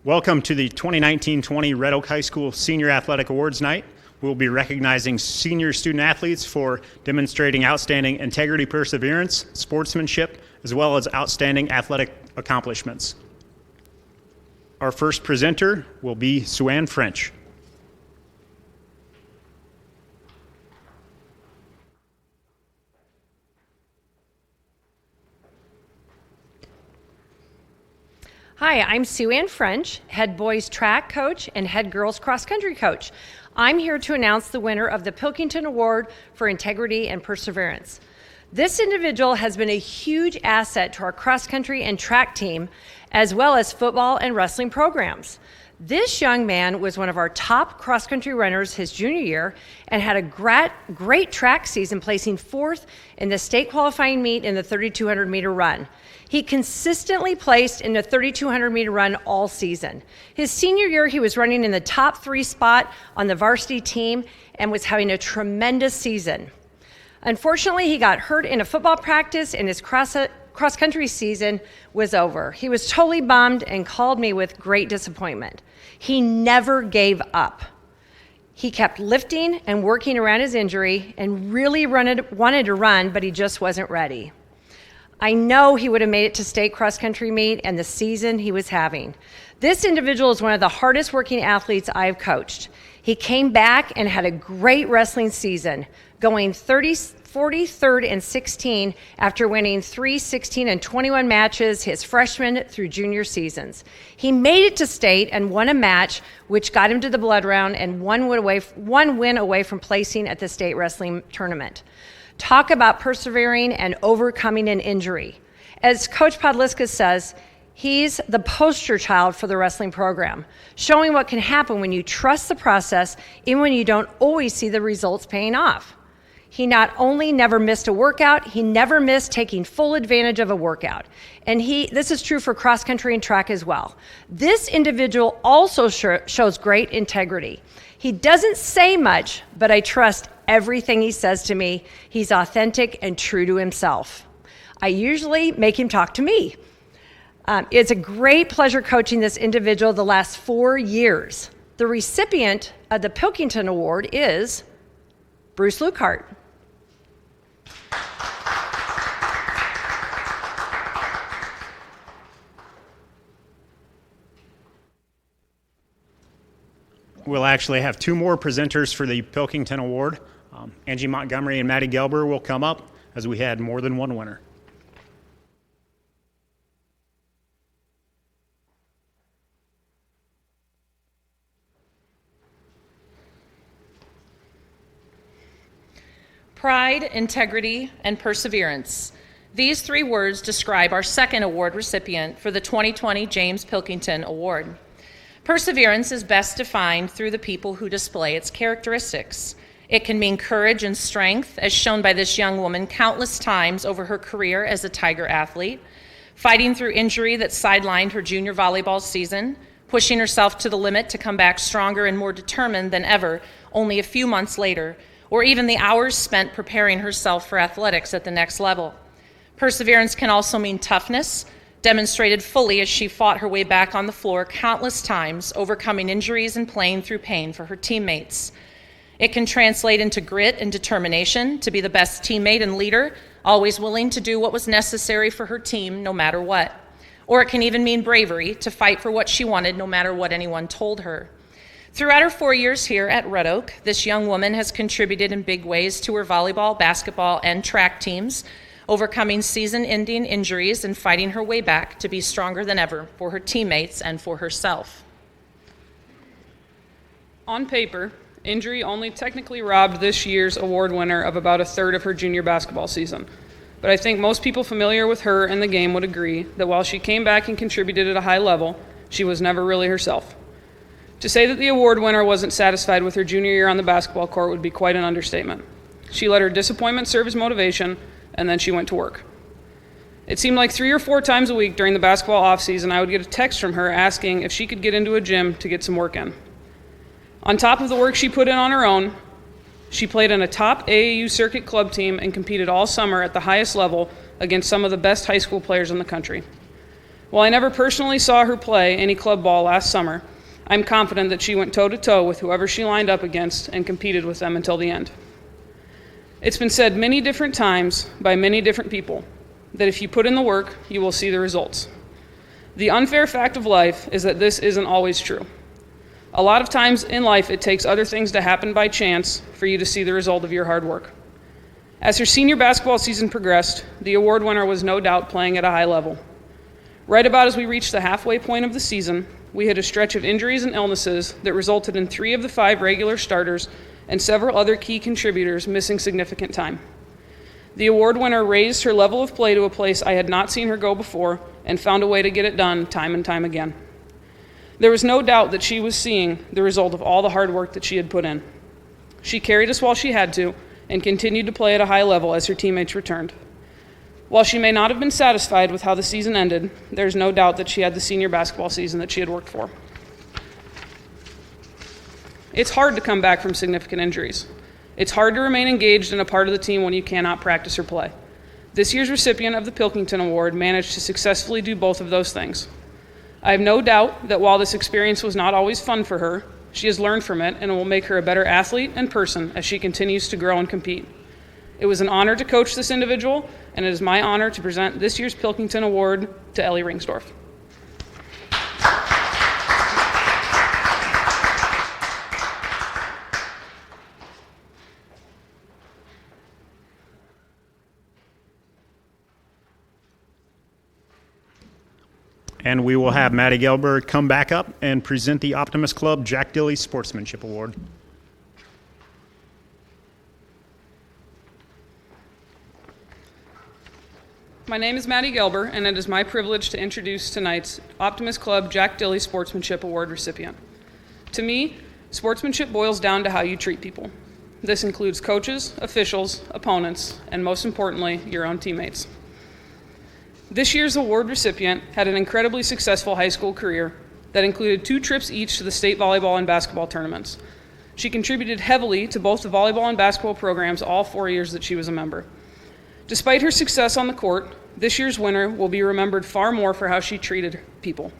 Welcome to the 2019-20 Red Oak High School Senior Athletic Awards Night. We'll be recognizing senior student athletes for demonstrating outstanding integrity, perseverance, sportsmanship, as well as outstanding athletic accomplishments. Our first presenter will be Sue-Ann French. Hi, I'm Sue-Ann French, head boys track coach and head girls cross country coach. I'm here to announce the winner of the Pilkington Award for Integrity and Perseverance. This individual has been a huge asset to our cross country and track team, as well as football and wrestling programs. This young man was one of our top cross country runners his junior year and had a great track season, placing 4th in the state qualifying meet in the 3,200 meter run. He consistently placed in the 3,200 meter run all season. His senior year, he was running in the top 3 spot on the varsity team and was having a tremendous season. Unfortunately, he got hurt in a football practice and his cross-country season was over. He was totally bummed and called me with great disappointment. He never gave up. He kept lifting and working around his injury and really wanted to run, but he just wasn't ready. I know he would have made it to state cross-country meet and the season he was having. This individual is one of the hardest working athletes I've coached. He came back and had a great wrestling season, going 43rd and 16 after winning 3, 16, and 21 matches his freshman through junior seasons. He made it to state and won a match, which got him to the blood round and one win away from placing at the state wrestling tournament. Talk about persevering and overcoming an injury. As Coach Podliska says, he's the poster child for the wrestling program, showing what can happen when you trust the process even when you don't always see the results paying off. He not only never missed a workout, he never missed taking full advantage of a workout. And this is true for cross country and track as well. This individual also shows great integrity. He doesn't say much, but I trust everything he says to me. He's authentic and true to himself. I usually make him talk to me. It's a great pleasure coaching this individual the last 4 years. The recipient of the Pilkington Award is Bruce Lukehart. We'll actually have 2 more presenters for the Pilkington Award. Angie Montgomery and Maddie Gelber will come up as we had more than one winner. Pride, integrity, and perseverance. These 3 words describe our second award recipient for the 2020 James Pilkington Award. Perseverance is best defined through the people who display its characteristics. It can mean courage and strength, as shown by this young woman countless times over her career as a Tiger athlete, fighting through injury that sidelined her junior volleyball season, pushing herself to the limit to come back stronger and more determined than ever only a few months later, or even the hours spent preparing herself for athletics at the next level. Perseverance can also mean toughness, demonstrated fully as she fought her way back on the floor countless times, overcoming injuries and playing through pain for her teammates. It can translate into grit and determination to be the best teammate and leader, always willing to do what was necessary for her team no matter what. Or it can even mean bravery, to fight for what she wanted no matter what anyone told her. Throughout her 4 years here at Red Oak, this young woman has contributed in big ways to her volleyball, basketball, and track teams, overcoming season-ending injuries and fighting her way back to be stronger than ever for her teammates and for herself. On paper, injury only technically robbed this year's award winner of about 1/3 of her junior basketball season. But I think most people familiar with her and the game would agree that while she came back and contributed at a high level, she was never really herself. To say that the award winner wasn't satisfied with her junior year on the basketball court would be quite an understatement. She let her disappointment serve as motivation, and then she went to work. It seemed like 3 or 4 times a week during the basketball offseason, I would get a text from her asking if she could get into a gym to get some work in. On top of the work she put in on her own, she played in a top AAU circuit club team and competed all summer at the highest level against some of the best high school players in the country. While I never personally saw her play any club ball last summer, I'm confident that she went toe-to-toe with whoever she lined up against and competed with them until the end. It's been said many different times by many different people that if you put in the work, you will see the results. The unfair fact of life is that this isn't always true. A lot of times in life, it takes other things to happen by chance for you to see the result of your hard work. As her senior basketball season progressed, the award winner was no doubt playing at a high level. Right about as we reached the halfway point of the season, we hit a stretch of injuries and illnesses that resulted in 3 of the 5 regular starters and several other key contributors missing significant time. The award winner raised her level of play to a place I had not seen her go before and found a way to get it done time and time again. There was no doubt that she was seeing the result of all the hard work that she had put in. She carried us while she had to and continued to play at a high level as her teammates returned. While she may not have been satisfied with how the season ended, there's no doubt that she had the senior basketball season that she had worked for. It's hard to come back from significant injuries. It's hard to remain engaged and a part of the team when you cannot practice or play. This year's recipient of the Pilkington Award managed to successfully do both of those things. I have no doubt that while this experience was not always fun for her, she has learned from it and it will make her a better athlete and person as she continues to grow and compete. It was an honor to coach this individual, and it is my honor to present this year's Pilkington Award to Ellie Ringsdorf. And we will have Maddie Gelber come back up and present the Optimist Club Jack Dilley Sportsmanship Award. My name is Maddie Gelber, and it is my privilege to introduce tonight's Optimist Club Jack Dilley Sportsmanship Award recipient. To me, sportsmanship boils down to how you treat people. This includes coaches, officials, opponents, and most importantly, your own teammates. This year's award recipient had an incredibly successful high school career that included 2 trips each to the state volleyball and basketball tournaments. She contributed heavily to both the volleyball and basketball programs all 4 years that she was a member. Despite her success on the court, this year's winner will be remembered far more for how she treated people.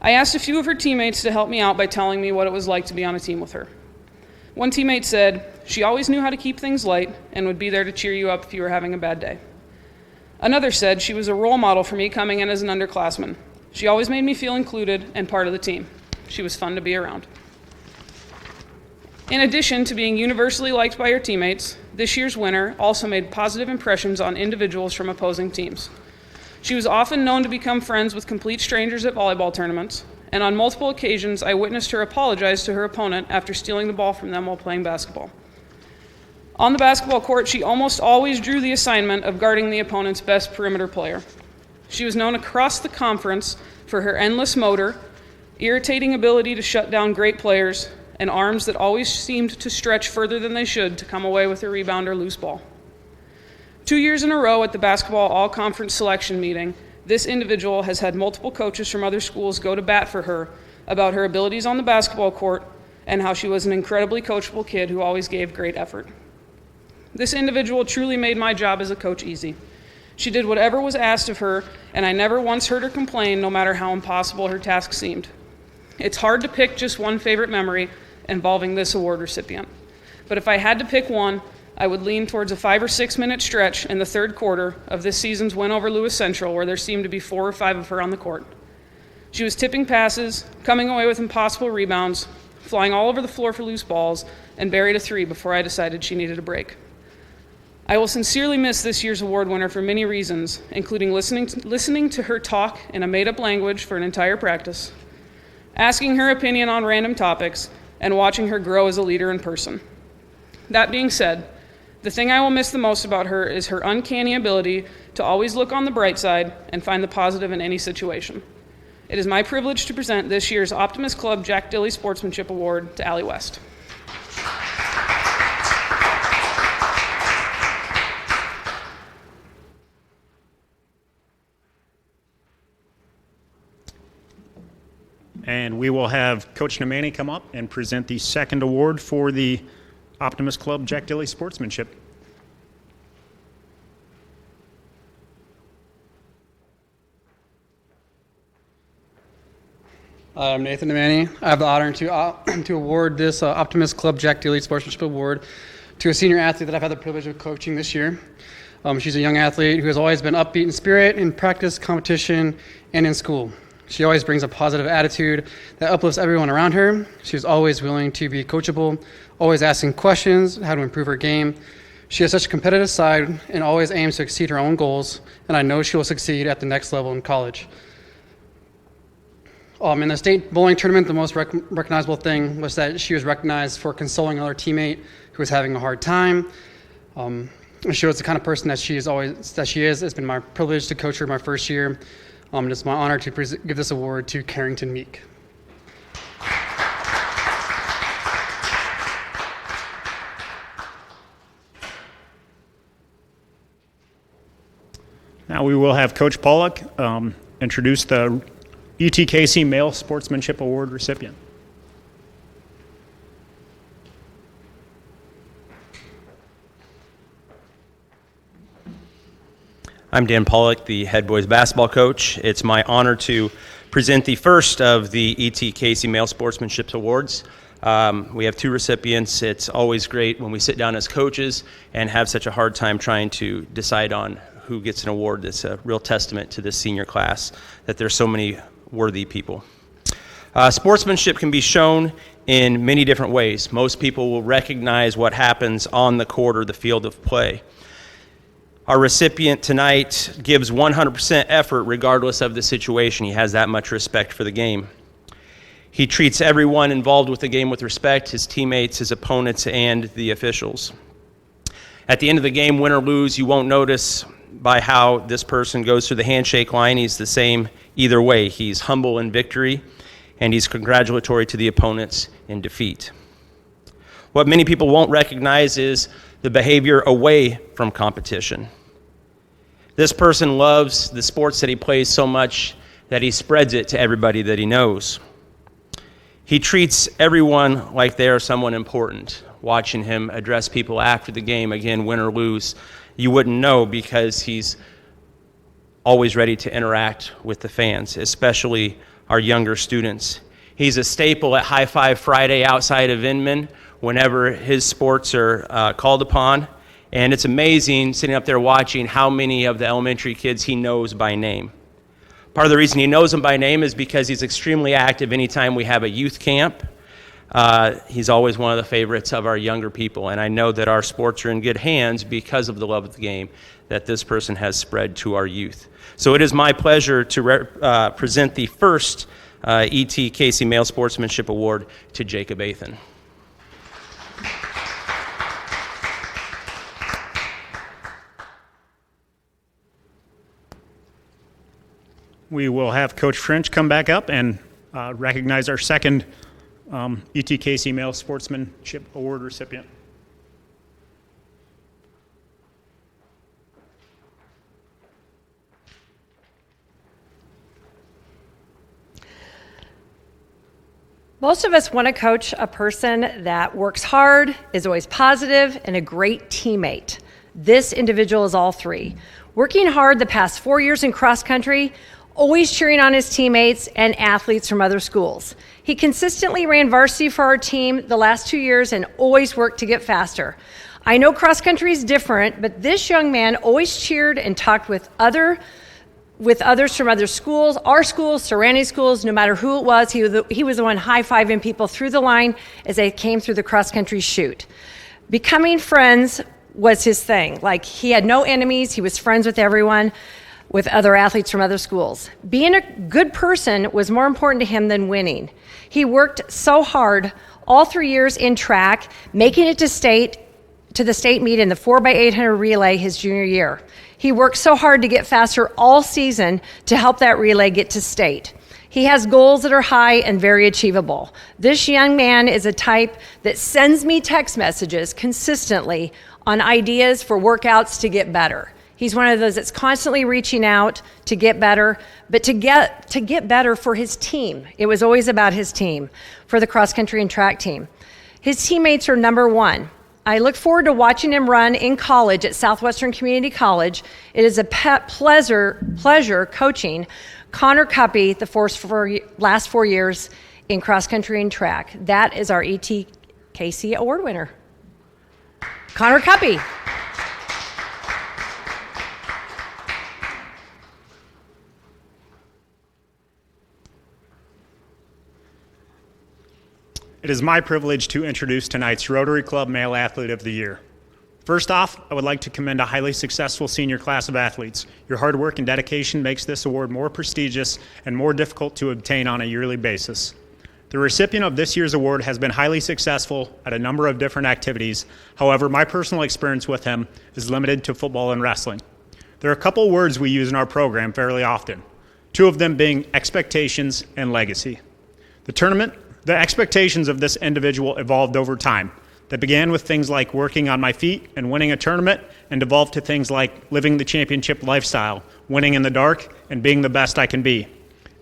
I asked a few of her teammates to help me out by telling me what it was like to be on a team with her. One teammate said, "She always knew how to keep things light and would be there to cheer you up if you were having a bad day." Another said, "She was a role model for me coming in as an underclassman. She always made me feel included and part of the team. She was fun to be around." In addition to being universally liked by her teammates, this year's winner also made positive impressions on individuals from opposing teams. She was often known to become friends with complete strangers at volleyball tournaments, and on multiple occasions I witnessed her apologize to her opponent after stealing the ball from them while playing basketball. On the basketball court, she almost always drew the assignment of guarding the opponent's best perimeter player. She was known across the conference for her endless motor, irritating ability to shut down great players, and arms that always seemed to stretch further than they should to come away with a rebound or loose ball. 2 years in a row at the basketball all-conference selection meeting, this individual has had multiple coaches from other schools go to bat for her about her abilities on the basketball court and how she was an incredibly coachable kid who always gave great effort. This individual truly made my job as a coach easy. She did whatever was asked of her, and I never once heard her complain, no matter how impossible her task seemed. It's hard to pick just one favorite memory involving this award recipient, but if I had to pick one, I would lean towards a 5 or 6 minute stretch in the third quarter of this season's win over Lewis Central, where there seemed to be 4 or 5 of her on the court. She was tipping passes, coming away with impossible rebounds, flying all over the floor for loose balls, and buried a 3 before I decided she needed a break. I will sincerely miss this year's award winner for many reasons, including listening to her talk in a made-up language for an entire practice, asking her opinion on random topics, and watching her grow as a leader in person. That being said, the thing I will miss the most about her is her uncanny ability to always look on the bright side and find the positive in any situation. It is my privilege to present this year's Optimist Club Jack Dilley Sportsmanship Award to Allie West. And we will have Coach Nemani come up and present the second award for the Optimist Club Jack Dilley Sportsmanship. I'm Nathan Demani. I have the honor to award this Optimist Club Jack Dealey Sportsmanship Award to a senior athlete that I've had the privilege of coaching this year. She's a young athlete who has always been upbeat in spirit, in practice, competition, and in school. She always brings a positive attitude that uplifts everyone around her. She's always willing to be coachable, always asking questions, how to improve her game. She has such a competitive side and always aims to exceed her own goals, and I know she will succeed at the next level in college. In the state bowling tournament, the most recognizable thing was that she was recognized for consoling another teammate who was having a hard time. It shows the kind of person that she is. It's been my privilege to coach her my first year. It's my honor to give this award to Carrington Meek. Now we will have Coach Pollock introduce the E.T. Casey Male Sportsmanship Award recipient. I'm Dan Pollock, the head boys basketball coach. It's my honor to present the first of the E.T. Casey Male Sportsmanship Awards. We have two recipients. It's always great when we sit down as coaches and have such a hard time trying to decide on who gets an award. It's a real testament to this senior class that there's so many worthy people. Sportsmanship can be shown in many different ways. Most people will recognize what happens on the court or the field of play. Our recipient tonight gives 100% effort regardless of the situation. He has that much respect for the game. He treats everyone involved with the game with respect, his teammates, his opponents, and the officials. At the end of the game, win or lose, you won't notice by how this person goes through the handshake line. He's the same either way. He's humble in victory, and he's congratulatory to the opponents in defeat. What many people won't recognize is the behavior away from competition. This person loves the sports that he plays so much that he spreads it to everybody that he knows. He treats everyone like they are someone important. Watching him address people after the game, again, win or lose, you wouldn't know because he's always ready to interact with the fans, especially our younger students. He's a staple at High Five Friday outside of Inman whenever his sports are called upon. And it's amazing sitting up there watching how many of the elementary kids he knows by name. Part of the reason he knows them by name is because he's extremely active anytime we have a youth camp. He's always one of the favorites of our younger people, and I know that our sports are in good hands because of the love of the game that this person has spread to our youth. So it is my pleasure to present the first E.T. Casey Male Sportsmanship Award to Jacob Athan. We will have Coach French come back up and recognize our second E.T. Casey Male Sportsmanship Award recipient. Most of us want to coach a person that works hard, is always positive, and a great teammate. This individual is all three. Working hard the past 4 years in cross country, always cheering on his teammates and athletes from other schools. He consistently ran varsity for our team the last 2 years and always worked to get faster. I know cross country is different, but this young man always cheered and talked with others from other schools, our schools, surrounding schools, no matter who it was. He was the one high-fiving people through the line as they came through the cross-country chute. Becoming friends was his thing. Like, he had no enemies. He was friends with everyone, with other athletes from other schools. Being a good person was more important to him than winning. He worked so hard all 3 years in track, making it to the state meet in the 4x800 relay his junior year. He worked so hard to get faster all season to help that relay get to state. He has goals that are high and very achievable. This young man is a type that sends me text messages consistently on ideas for workouts to get better. He's one of those that's constantly reaching out to get better, but to get better for his team. It was always about his team, for the cross country and track team. His teammates are number one. I look forward to watching him run in college at Southwestern Community College. It is a pleasure coaching Connor Cuppy, the last 4 years in cross country and track. That is our ETKC award winner. Connor Cuppy. It is my privilege to introduce tonight's Rotary Club Male Athlete of the Year. First off, I would like to commend a highly successful senior class of athletes. Your hard work and dedication makes this award more prestigious and more difficult to obtain on a yearly basis. The recipient of this year's award has been highly successful at a number of different activities. However, my personal experience with him is limited to football and wrestling. There are a couple words we use in our program fairly often, two of them being expectations and legacy. The expectations of this individual evolved over time. That began with things like working on my feet and winning a tournament, and evolved to things like living the championship lifestyle, winning in the dark, and being the best I can be.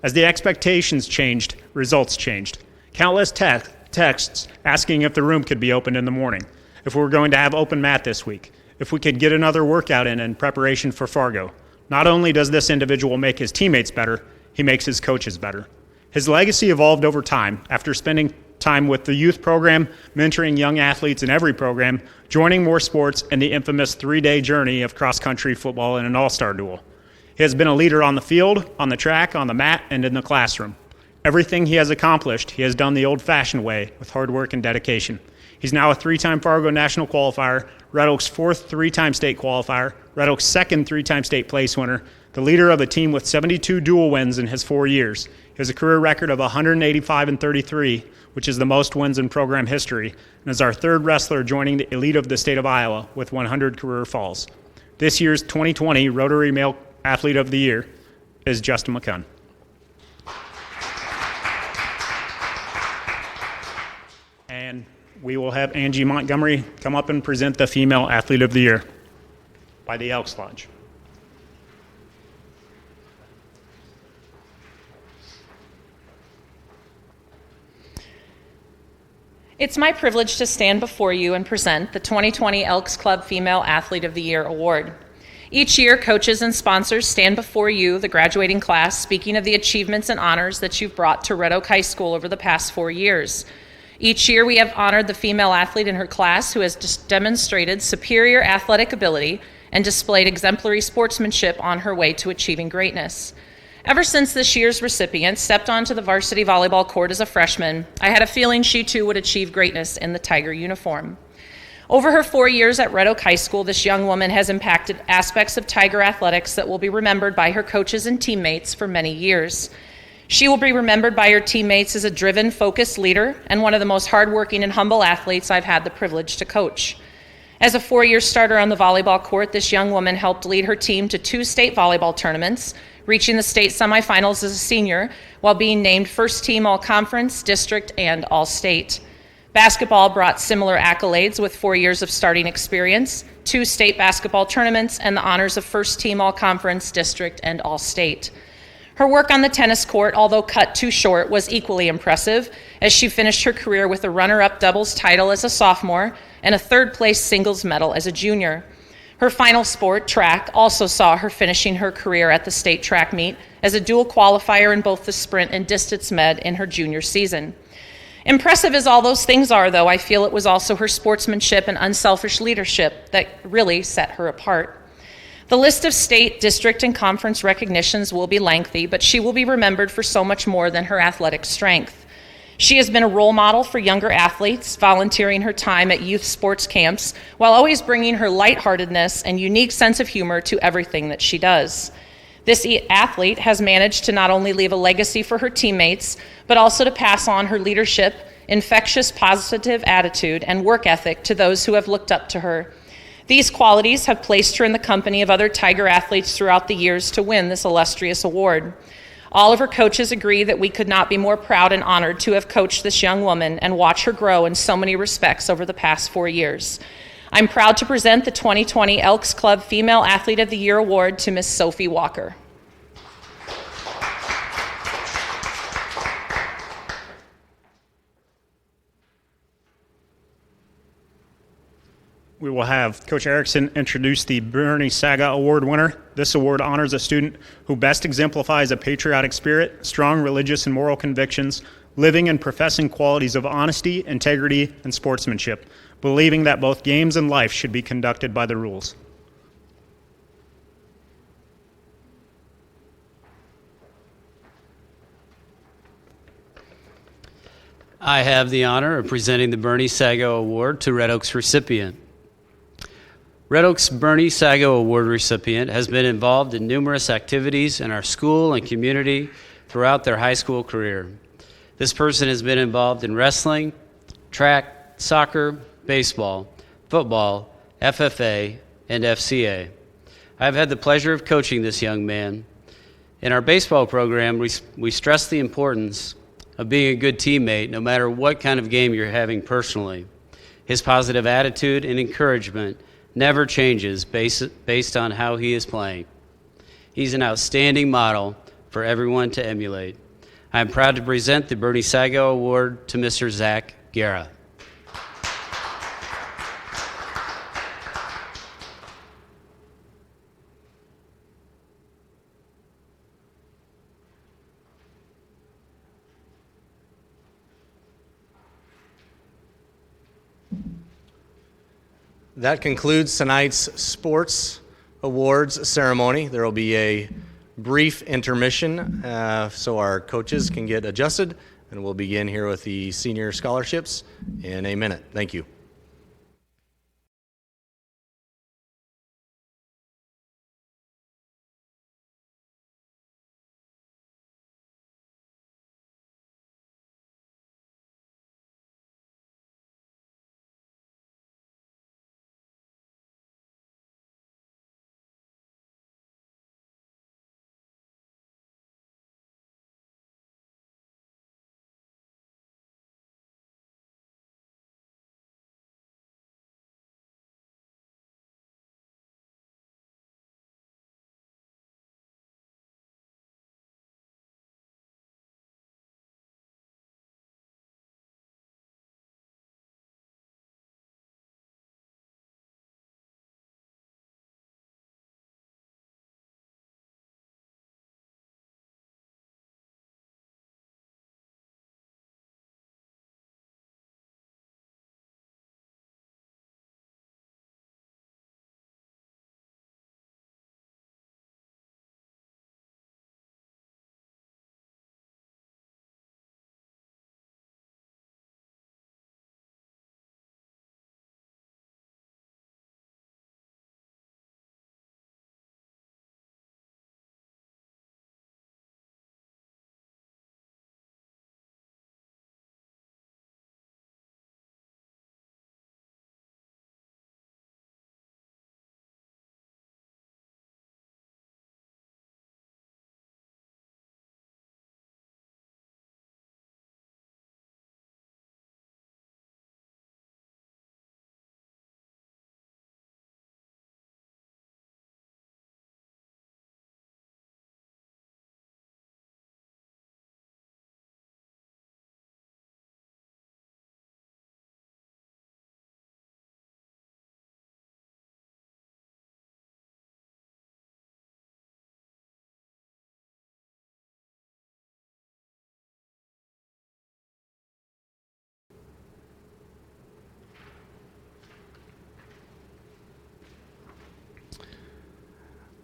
As the expectations changed, results changed. Countless texts asking if the room could be opened in the morning, if we were going to have open mat this week, if we could get another workout in preparation for Fargo. Not only does this individual make his teammates better, he makes his coaches better. His legacy evolved over time after spending time with the youth program, mentoring young athletes in every program, joining more sports, and the infamous 3-day journey of cross-country football in an all-star duel. He has been a leader on the field, on the track, on the mat, and in the classroom. Everything he has accomplished, he has done the old-fashioned way with hard work and dedication. He's now a 3-time Fargo National qualifier, Red Oak's 4th 3-time state qualifier, Red Oak's 2nd 3-time state place winner, the leader of a team with 72 dual wins in his 4 years. He has a career record of 185-33, which is the most wins in program history, and is our 3rd wrestler joining the elite of the state of Iowa with 100 career falls. This year's 2020 Rotary Male Athlete of the Year is Justin McCunn. And we will have Angie Montgomery come up and present the Female Athlete of the Year by the Elks Lodge. It's my privilege to stand before you and present the 2020 Elks Club Female Athlete of the Year Award. Each year, coaches and sponsors stand before you, the graduating class, speaking of the achievements and honors that you've brought to Red Oak High School over the past 4 years. Each year, we have honored the female athlete in her class who has demonstrated superior athletic ability and displayed exemplary sportsmanship on her way to achieving greatness. Ever since this year's recipient stepped onto the varsity volleyball court as a freshman, I had a feeling she too would achieve greatness in the Tiger uniform. Over her 4 years at Red Oak High School, this young woman has impacted aspects of Tiger athletics that will be remembered by her coaches and teammates for many years. She will be remembered by her teammates as a driven, focused leader and one of the most hardworking and humble athletes I've had the privilege to coach. As a 4-year starter on the volleyball court, this young woman helped lead her team to 2 state volleyball tournaments, reaching the state semifinals as a senior while being named first team all-conference, district, and all-state. Basketball brought similar accolades with 4 years of starting experience, 2 state basketball tournaments, and the honors of first team all-conference, district, and all-state. Her work on the tennis court, although cut too short, was equally impressive as she finished her career with a runner-up doubles title as a sophomore and a 3rd-place singles medal as a junior. Her final sport, track, also saw her finishing her career at the state track meet as a dual qualifier in both the sprint and distance med in her junior season. Impressive as all those things are, though, I feel it was also her sportsmanship and unselfish leadership that really set her apart. The list of state, district, and conference recognitions will be lengthy, but she will be remembered for so much more than her athletic strength. She has been a role model for younger athletes, volunteering her time at youth sports camps, while always bringing her lightheartedness and unique sense of humor to everything that she does. This athlete has managed to not only leave a legacy for her teammates, but also to pass on her leadership, infectious positive attitude, and work ethic to those who have looked up to her. These qualities have placed her in the company of other Tiger athletes throughout the years to win this illustrious award. All of her coaches agree that we could not be more proud and honored to have coached this young woman and watch her grow in so many respects over the past 4 years. I'm proud to present the 2020 Elks Club Female Athlete of the Year Award to Miss Sophie Walker. we will have Coach Erickson introduce the Bernie Saga Award winner. This award honors a student who best exemplifies a patriotic spirit, strong religious and moral convictions, living and professing qualities of honesty, integrity, and sportsmanship, believing that both games and life should be conducted by the rules. I have the honor of presenting the Bernie Sago Award to Red Oak's recipient. Red Oak's Bernie Sago Award recipient has been involved in numerous activities in our school and community throughout their high school career. This person has been involved in wrestling, track, soccer, baseball, football, FFA, and FCA. I've had the pleasure of coaching this young man. In our baseball program, we stress the importance of being a good teammate no matter what kind of game you're having personally. His positive attitude and encouragement never changes based on how he is playing. He's an outstanding model for everyone to emulate. I am proud to present the Bernie Sago Award to Mr. Zach Guerra. That concludes tonight's sports awards ceremony. There will be a brief intermission so our coaches can get adjusted, and we'll begin here with the senior scholarships in a minute. Thank you.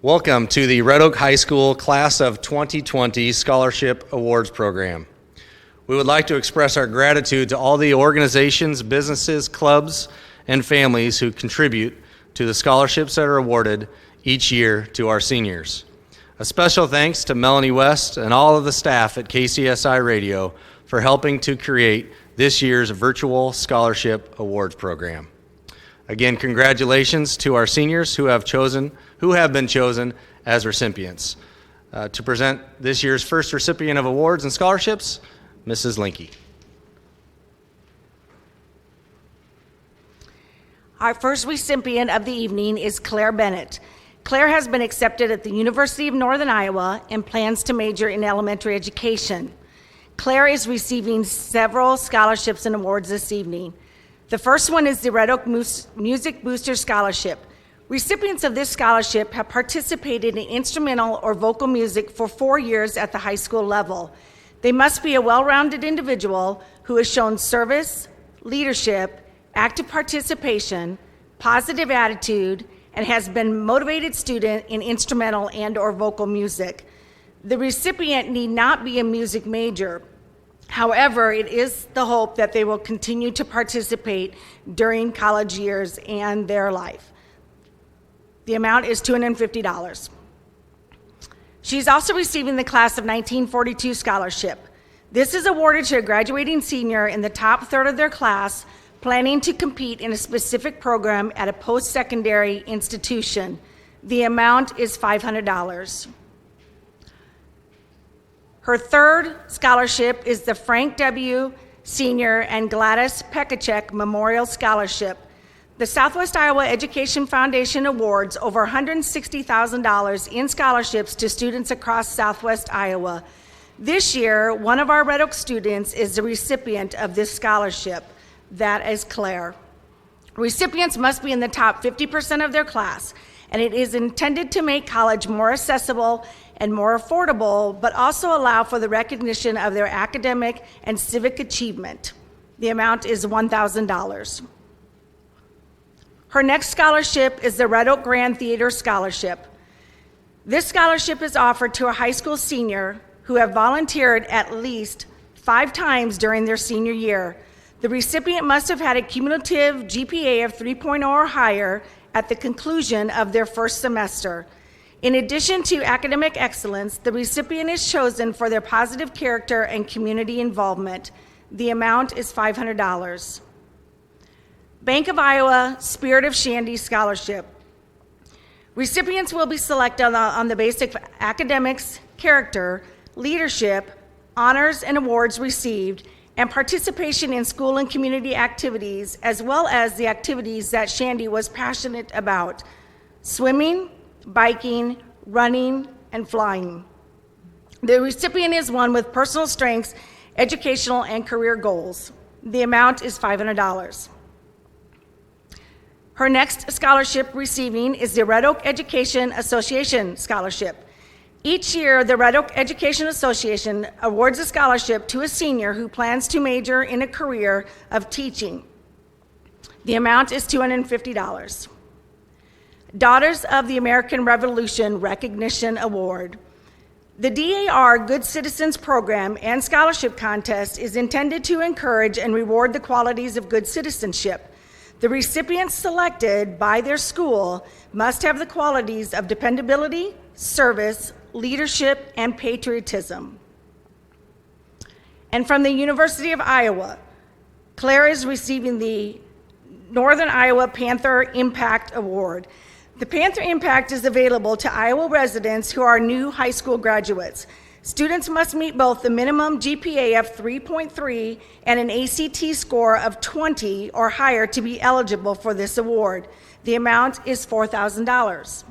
Welcome to the Red Oak High School Class of 2020 Scholarship Awards Program. We would like to express our gratitude to all the organizations, businesses, clubs, and families who contribute to the scholarships that are awarded each year to our seniors. A special thanks to Melanie West and all of the staff at KCSI Radio for helping to create this year's virtual scholarship awards program. Again, congratulations to our seniors who have been chosen as recipients. To present this year's first recipient of awards and scholarships, Mrs. Linke. Our first recipient of the evening is Claire Bennett. Claire has been accepted at the University of Northern Iowa and plans to major in elementary education. Claire is receiving several scholarships and awards this evening. The first one is the Red Oak Music Booster Scholarship. Recipients of this scholarship have participated in instrumental or vocal music for 4 years at the high school level. They must be a well-rounded individual who has shown service, leadership, active participation, positive attitude, and has been a motivated student in instrumental and or vocal music. The recipient need not be a music major. However, it is the hope that they will continue to participate during college years and their life. The amount is $250. She's also receiving the Class of 1942 scholarship. This is awarded to a graduating senior in the top third of their class planning to compete in a specific program at a post-secondary institution. The amount is $500. Her third scholarship is the Frank W. Senior and Gladys Pekacek Memorial Scholarship. The Southwest Iowa Education Foundation awards over $160,000 in scholarships to students across Southwest Iowa. This year, one of our Red Oak students is the recipient of this scholarship. That is Claire. Recipients must be in the top 50% of their class, and it is intended to make college more accessible and more affordable, but also allow for the recognition of their academic and civic achievement. The amount is $1,000. Her next scholarship is the Red Oak Grand Theater Scholarship. This scholarship is offered to a high school senior who have volunteered at least 5 times during their senior year. The recipient must have had a cumulative GPA of 3.0 or higher at the conclusion of their first semester. In addition to academic excellence, the recipient is chosen for their positive character and community involvement. The amount is $500. Bank of Iowa Spirit of Shandy Scholarship. Recipients will be selected on the basis of academics, character, leadership, honors and awards received, and participation in school and community activities, as well as the activities that Shandy was passionate about: swimming, biking, running, and flying. The recipient is one with personal strengths, educational, and career goals. The amount is $500. Her next scholarship receiving is the Red Oak Education Association Scholarship. Each year, the Red Oak Education Association awards a scholarship to a senior who plans to major in a career of teaching. The amount is $250. Daughters of the American Revolution Recognition Award. The DAR Good Citizens Program and Scholarship Contest is intended to encourage and reward the qualities of good citizenship. The recipients selected by their school must have the qualities of dependability, service, leadership, and patriotism. And from the University of Iowa, Claire is receiving the Northern Iowa Panther Impact Award. The Panther Impact is available to Iowa residents who are new high school graduates. Students must meet both the minimum GPA of 3.3 and an ACT score of 20 or higher to be eligible for this award. The amount is $4,000.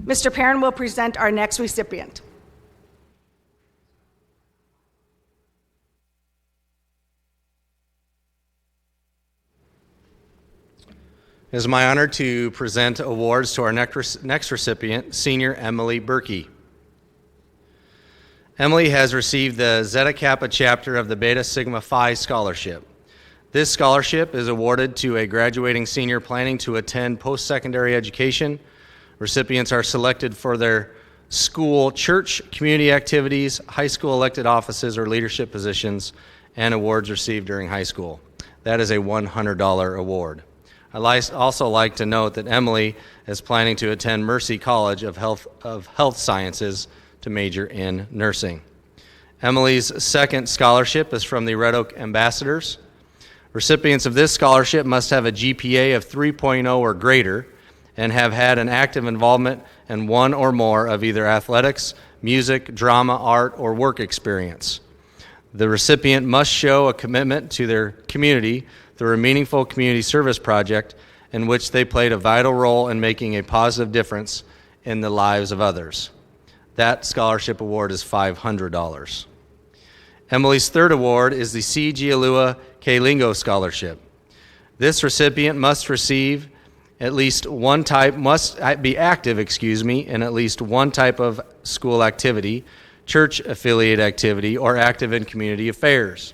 Mr. Perrin will present our next recipient. It is my honor to present awards to our next recipient, Senior Emily Berkey. Emily has received the Zeta Kappa chapter of the Beta Sigma Phi Scholarship. This scholarship is awarded to a graduating senior planning to attend post-secondary education. Recipients are selected for their school, church, community activities, high school elected offices or leadership positions, and awards received during high school. That is a $100 award. I'd also like to note that Emily is planning to attend Mercy College of Health Sciences to major in nursing. Emily's second scholarship is from the Red Oak Ambassadors. Recipients of this scholarship must have a GPA of 3.0 or greater and have had an active involvement in one or more of either athletics, music, drama, art, or work experience. The recipient must show a commitment to their community through a meaningful community service project in which they played a vital role in making a positive difference in the lives of others. That scholarship award is $500. Emily's third award is the C. Gialua K-Lingo Scholarship. This recipient must receive at least one type, must be active, in at least one type of school activity, church affiliate activity, or active in community affairs.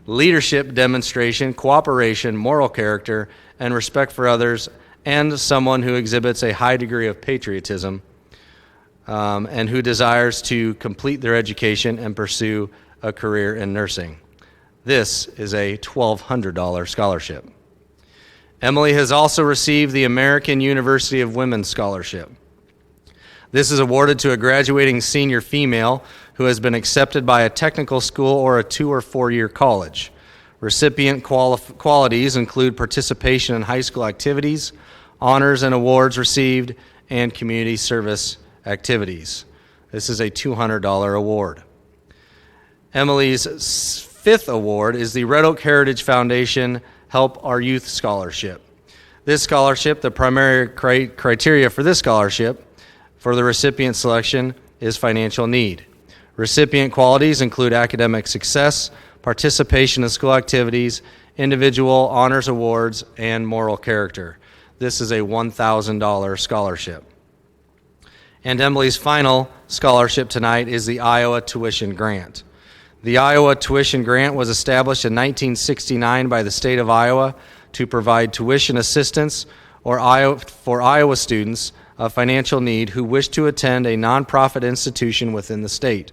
Leadership demonstration, cooperation, moral character, and respect for others, and someone who exhibits a high degree of patriotism and who desires to complete their education and pursue a career in nursing. This is a $1,200 scholarship. Emily has also received the American University of Women Scholarship. This is awarded to a graduating senior female who has been accepted by a technical school or a 2 or 4 year college. Recipient qualities include participation in high school activities, honors and awards received, and community service activities. This is a $200 award. Emily's fifth award is the Red Oak Heritage Foundation Help Our Youth Scholarship. This scholarship, the primary criteria for this scholarship for the recipient selection is financial need. Recipient qualities include academic success, participation in school activities, individual honors awards, and moral character. This is a $1,000 scholarship. And Emily's final scholarship tonight is the Iowa Tuition Grant. The Iowa Tuition Grant was established in 1969 by the state of Iowa to provide tuition assistance for Iowa students of financial need who wish to attend a nonprofit institution within the state.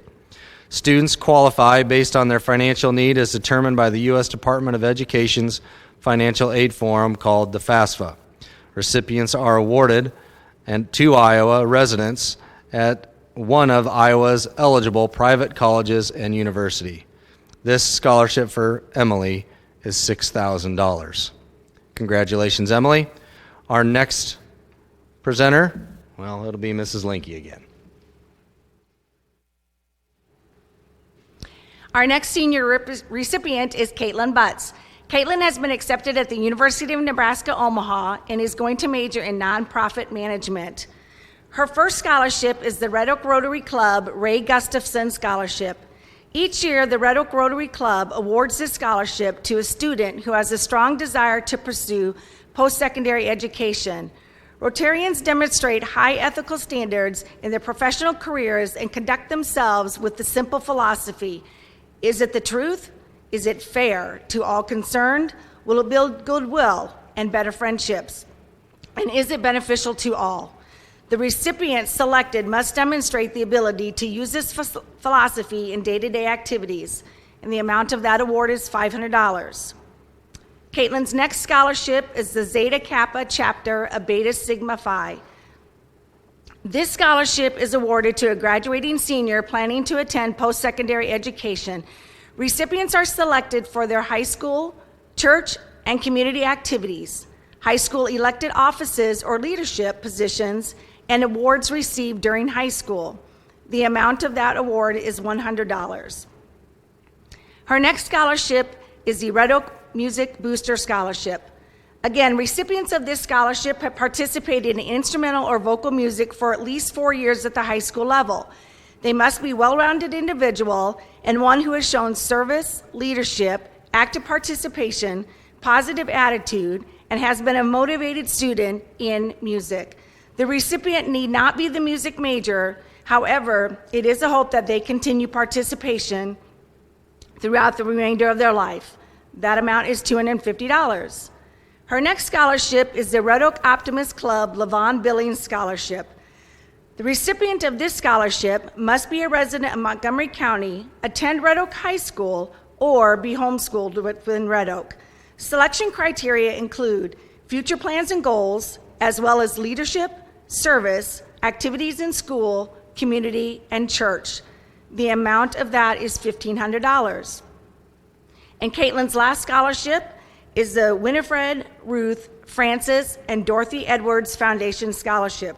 Students qualify based on their financial need as determined by the U.S. Department of Education's financial aid forum called the FAFSA. Recipients are awarded to Iowa residents at one of Iowa's eligible private colleges and university. This scholarship for Emily is $6,000. Congratulations, Emily. Our next presenter, well, it'll be Mrs. Linke again. Our next senior recipient is Caitlin Butts. Caitlin has been accepted at the University of Nebraska, Omaha, and is going to major in nonprofit management. Her first scholarship is the Red Oak Rotary Club Ray Gustafson Scholarship. Each year, the Red Oak Rotary Club awards this scholarship to a student who has a strong desire to pursue post-secondary education. Rotarians demonstrate high ethical standards in their professional careers and conduct themselves with the simple philosophy: is it the truth? Is it fair to all concerned? Will it build goodwill and better friendships? And is it beneficial to all? The recipient selected must demonstrate the ability to use this philosophy in day-to-day activities, and the amount of that award is $500. Caitlin's next scholarship is the Zeta Kappa chapter of Beta Sigma Phi. This scholarship is awarded to a graduating senior planning to attend post-secondary education. Recipients are selected for their high school, church, and community activities, high school elected offices or leadership positions, and awards received during high school. The amount of that award is $100. Her next scholarship is the Red Oak Music Booster Scholarship. Again, recipients of this scholarship have participated in instrumental or vocal music for at least 4 years at the high school level. They must be a well-rounded individual and one who has shown service, leadership, active participation, positive attitude, and has been a motivated student in music. The recipient need not be the music major. However, it is a hope that they continue participation throughout the remainder of their life. That amount is $250. Her next scholarship is the Red Oak Optimist Club Levon Billings Scholarship. The recipient of this scholarship must be a resident of Montgomery County, attend Red Oak High School, or be homeschooled within Red Oak. Selection criteria include future plans and goals, as well as leadership, service, activities in school, community, and church. The amount of that is $1,500. And Caitlin's last scholarship is the Winifred, Ruth, Francis, and Dorothy Edwards Foundation Scholarship.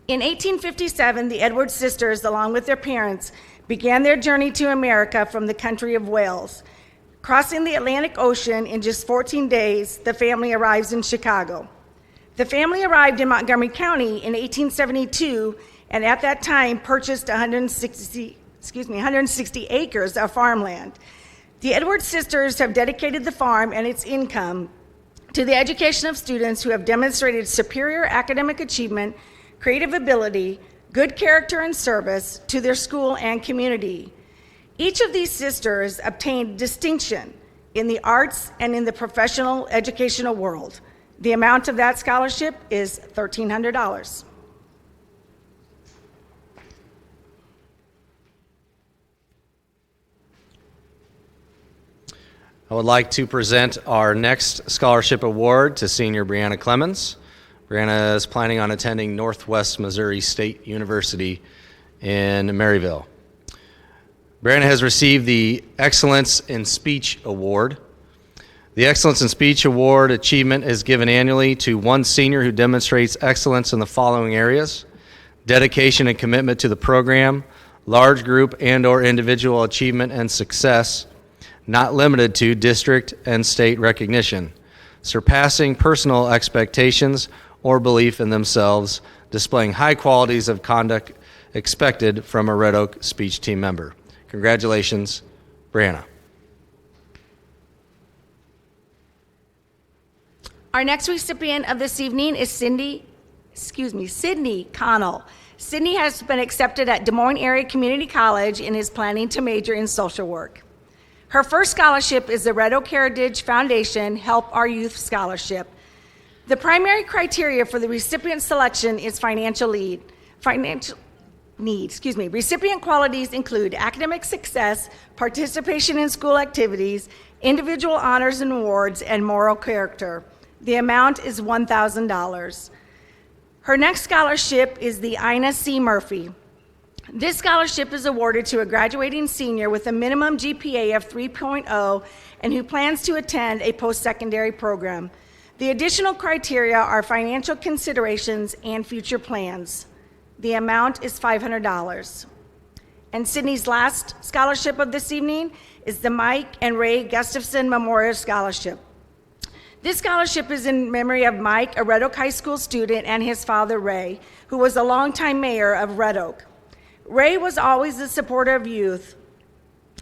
In 1857, the Edwards sisters, along with their parents, began their journey to America from the country of Wales. Crossing the Atlantic Ocean in just 14 days, the family arrives in Chicago. The family arrived in Montgomery County in 1872, and at that time purchased a 160 acres of farmland. The Edwards sisters have dedicated the farm and its income to the education of students who have demonstrated superior academic achievement, creative ability, good character, and service to their school and community. Each of these sisters obtained distinction in the arts and in the professional educational world. The amount of that scholarship is $1,300. I would like to present our next scholarship award to senior Brianna Clemens. Brianna is planning on attending Northwest Missouri State University in Maryville. Brianna has received the Excellence in Speech Award. The Excellence in Speech Award achievement is given annually to one senior who demonstrates excellence in the following areas: dedication and commitment to the program, large group and/or individual achievement and success, not limited to district and state recognition, surpassing personal expectations or belief in themselves, displaying high qualities of conduct expected from a Red Oak speech team member. Congratulations, Brianna. Our next recipient of this evening is Sydney Connell. Sydney has been accepted at Des Moines Area Community College and is planning to major in social work. Her first scholarship is the Red Oak Heritage Foundation Help Our Youth Scholarship. The primary criteria for the recipient selection is financial need. Recipient qualities include academic success, participation in school activities, individual honors and awards, and moral character. The amount is $1,000. Her next scholarship is the Ina C. Murphy. This scholarship is awarded to a graduating senior with a minimum GPA of 3.0 and who plans to attend a post-secondary program. The additional criteria are financial considerations and future plans. The amount is $500. And Sydney's last scholarship of this evening is the Mike and Ray Gustafson Memorial Scholarship. This scholarship is in memory of Mike, a Red Oak High School student, and his father, Ray, who was a longtime mayor of Red Oak. Ray was always a supporter of youth.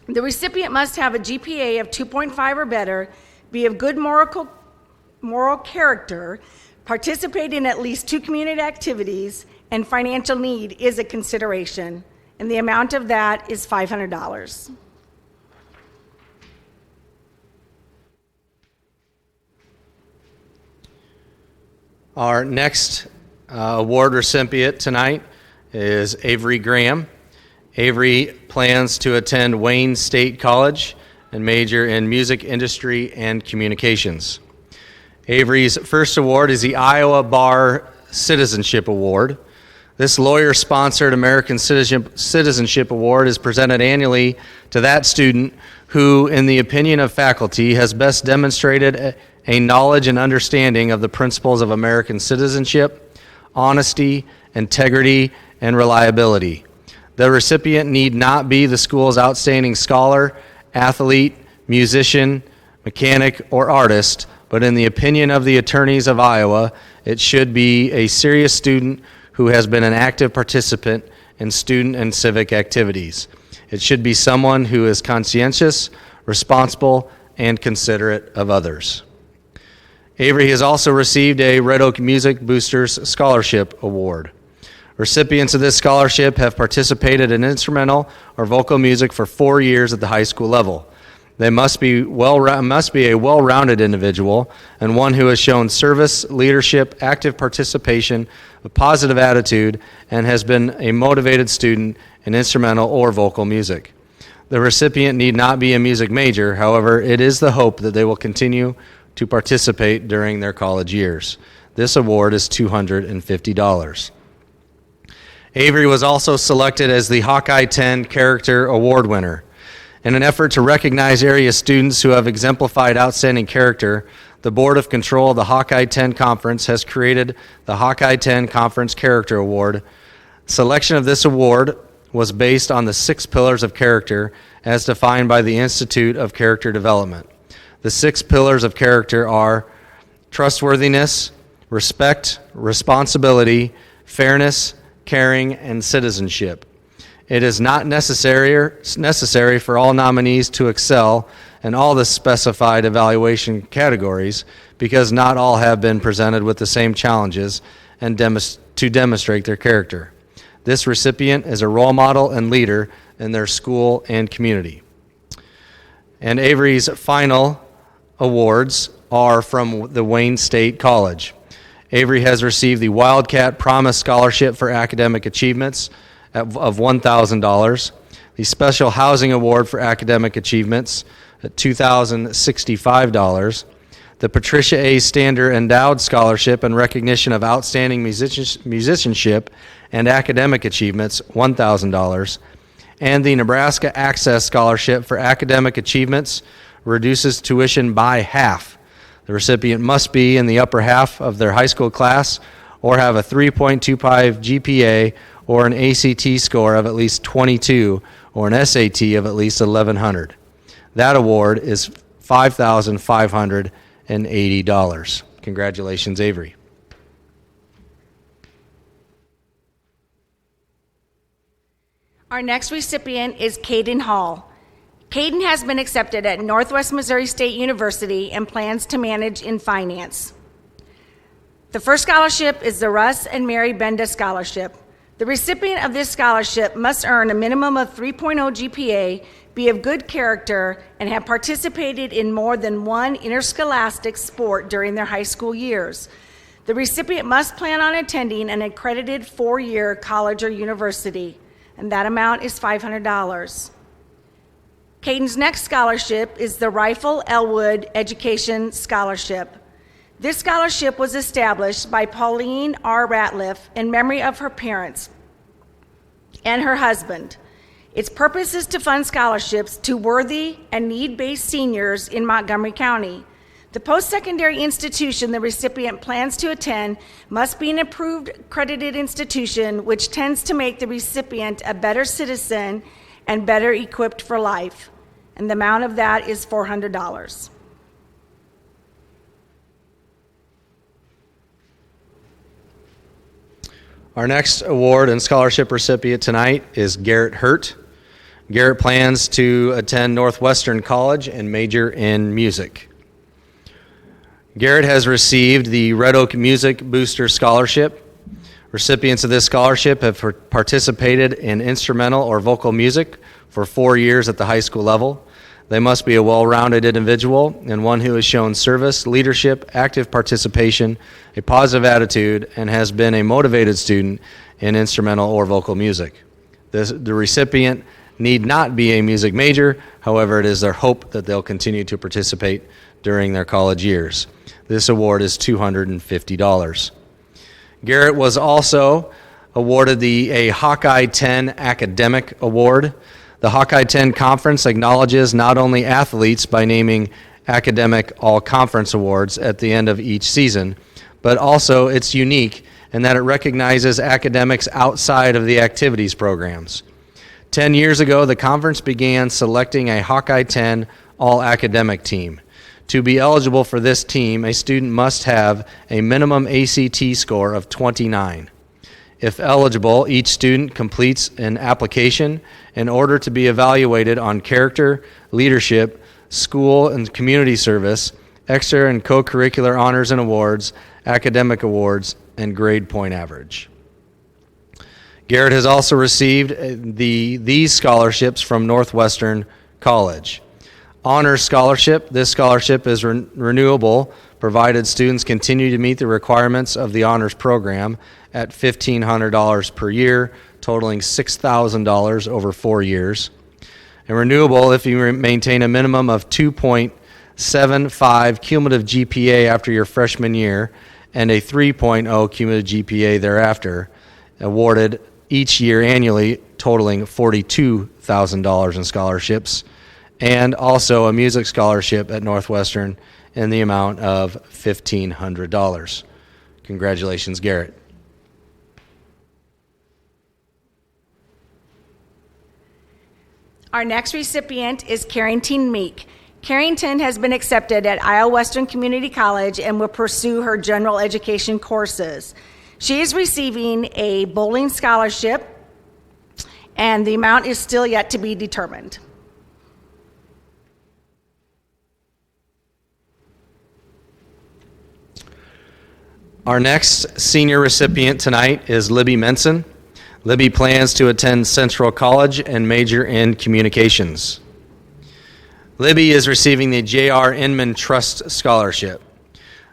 The recipient must have a GPA of 2.5 or better, be of good moral character, participate in at least 2 community activities, and financial need is a consideration. And the amount of that is $500. Our next award recipient tonight is Avery Graham. Avery plans to attend Wayne State College and major in music industry and communications. Avery's first award is the Iowa Bar Citizenship Award. This lawyer-sponsored American Citizenship Award is presented annually to that student who, in the opinion of faculty, has best demonstrated a knowledge and understanding of the principles of American citizenship, honesty, integrity, and reliability. The recipient need not be the school's outstanding scholar, athlete, musician, mechanic, or artist, but in the opinion of the attorneys of Iowa, it should be a serious student who has been an active participant in student and civic activities. It should be someone who is conscientious, responsible, and considerate of others. Avery has also received a Red Oak Music Boosters Scholarship Award. Recipients of this scholarship have participated in instrumental or vocal music for 4 years at the high school level. They must be a well-rounded individual and one who has shown service, leadership, active participation, a positive attitude, and has been a motivated student in instrumental or vocal music. The recipient need not be a music major, however, it is the hope that they will continue to participate during their college years. This award is $250. Avery was also selected as the Hawkeye 10 Character Award winner. In an effort to recognize area students who have exemplified outstanding character, the Board of Control of the Hawkeye 10 Conference has created the Hawkeye 10 Conference Character Award. Selection of this award was based on the 6 pillars of character as defined by the Institute of Character Development. The 6 pillars of character are trustworthiness, respect, responsibility, fairness, caring, and citizenship. It is not necessary for all nominees to excel in all the specified evaluation categories because not all have been presented with the same challenges and to demonstrate their character. This recipient is a role model and leader in their school and community. And Avery's final awards are from the Wayne State College. Avery has received the Wildcat Promise Scholarship for Academic Achievements of $1,000, the Special Housing Award for Academic Achievements at $2,065, the Patricia A. Stander Endowed Scholarship in recognition of outstanding musicianship and academic achievements, $1,000, and the Nebraska Access Scholarship for Academic Achievements reduces tuition by half. The recipient must be in the upper half of their high school class or have a 3.25 GPA or an ACT score of at least 22 or an SAT of at least 1100. That award is $5,580. Congratulations, Avery. Our next recipient is Caden Hall. Caden has been accepted at Northwest Missouri State University and plans to manage in finance. The first scholarship is the Russ and Mary Benda Scholarship. The recipient of this scholarship must earn a minimum of 3.0 GPA, be of good character, and have participated in more than one interscholastic sport during their high school years. The recipient must plan on attending an accredited 4-year college or university, and that amount is $500. Caden's next scholarship is the Rifle Elwood Education Scholarship. This scholarship was established by Pauline R. Ratliff in memory of her parents and her husband. Its purpose is to fund scholarships to worthy and need-based seniors in Montgomery County. The post-secondary institution the recipient plans to attend must be an approved accredited institution, which tends to make the recipient a better citizen and better equipped for life. And the amount of that is $400. Our next award and scholarship recipient tonight is Garrett Hurt. Garrett plans to attend Northwestern College and major in music. Garrett has received the Red Oak Music Booster Scholarship. Recipients of this scholarship have participated in instrumental or vocal music for 4 years at the high school level. They must be a well-rounded individual and one who has shown service, leadership, active participation, a positive attitude, and has been a motivated student in instrumental or vocal music. The recipient need not be a music major. However, it is their hope that they'll continue to participate during their college years. This award is $250. Garrett was also awarded a Hawkeye 10 Academic Award. The Hawkeye 10 Conference acknowledges not only athletes by naming academic all-conference awards at the end of each season, but also it's unique in that it recognizes academics outside of the activities programs. 10 years ago, the conference began selecting a Hawkeye 10 all-academic team. To be eligible for this team, a student must have a minimum ACT score of 29. If eligible, each student completes an application in order to be evaluated on character, leadership, school and community service, extra and co-curricular honors and awards, academic awards, and grade point average. Garrett has also received these scholarships from Northwestern College. Honors Scholarship. This scholarship is renewable provided students continue to meet the requirements of the honors program at $1,500 per year, totaling $6,000 over 4 years. And renewable if you maintain a minimum of 2.75 cumulative GPA after your freshman year and a 3.0 cumulative GPA thereafter, awarded each year annually, totaling $42,000 in scholarships, and also a music scholarship at Northwestern in the amount of $1,500. Congratulations, Garrett. Our next recipient is Carrington Meek. Carrington has been accepted at Iowa Western Community College and will pursue her general education courses. She is receiving a bowling scholarship and the amount is still yet to be determined. Our next senior recipient tonight is Libby Menson. Libby plans to attend Central College and major in communications. Libby is receiving the J.R. Inman Trust Scholarship.